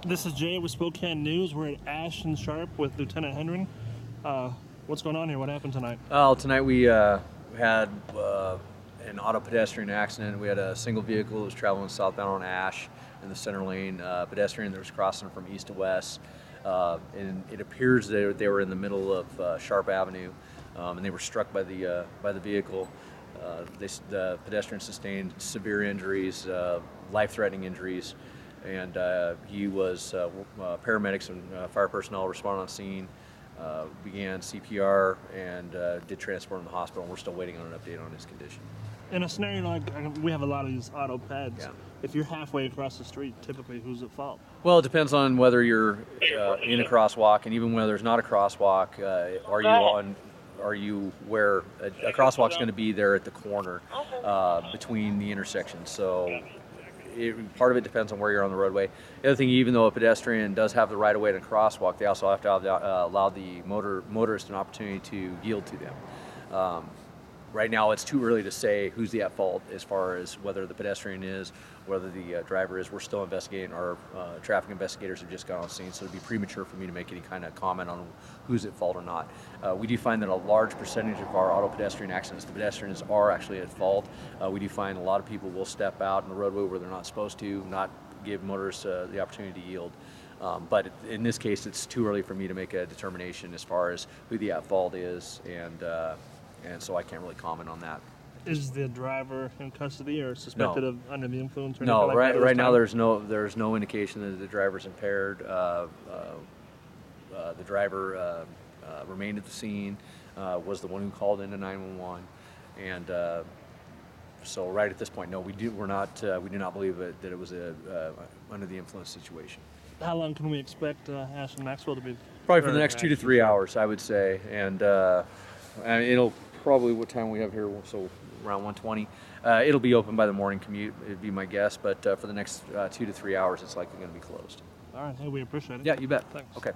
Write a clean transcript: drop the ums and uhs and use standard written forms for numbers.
This is Jay with Spokane News. We're at Ashton Sharp with Lieutenant Hendren. What's going on here? What happened tonight? Well, tonight we had an auto pedestrian accident. We had a single vehicle that was traveling southbound on Ash in the center lane. Pedestrian that was crossing from east to west. And it appears they were in the middle of Sharp Avenue, and they were struck by the vehicle. The pedestrian sustained severe injuries, life-threatening injuries, and paramedics and fire personnel responded on scene, began CPR, and did transport him to the hospital. And we're still waiting on an update on his condition. In a scenario like we have a lot of these auto pads. Yeah. If you're halfway across the street, typically who's at fault? Well, it depends on whether you're in a crosswalk, and even when there's not a crosswalk, are you where a crosswalk's going to be there at the corner between the intersections. So part of it depends on where you're on the roadway. The other thing, even though a pedestrian does have the right of way to crosswalk, they also have to allow the motorist an opportunity to yield to them. Right now, it's too early to say who's at fault as far as whether the pedestrian is, whether the driver is. We're still investigating. Our traffic investigators have just gone on scene, so it'd be premature for me to make any kind of comment on who's at fault or not. We do find that a large percentage of our auto pedestrian accidents, the pedestrians are actually at fault. We do find a lot of people will step out in the roadway where they're not supposed to, not give motorists the opportunity to yield. But in this case, it's too early for me to make a determination as far as who the at fault is, and so I can't really comment on that. Is the driver in custody or suspected of under the influence? Or No, anything like that right now this there's no indication that the driver's impaired. The driver remained at the scene, was the one who called into 911, and so right at this point, no, we do not believe that it was a under the influence situation. time? How long can we expect Ashton Maxwell to be? Probably for the next 2 to 3 hours, I would say, and it'll probably, what time we have here, so around 1:20. It'll be open by the morning commute, it'd be my guess, but for the next 2 to 3 hours, it's likely going to be closed. All right. Hey, we appreciate it. Yeah, you bet. Thanks. Okay.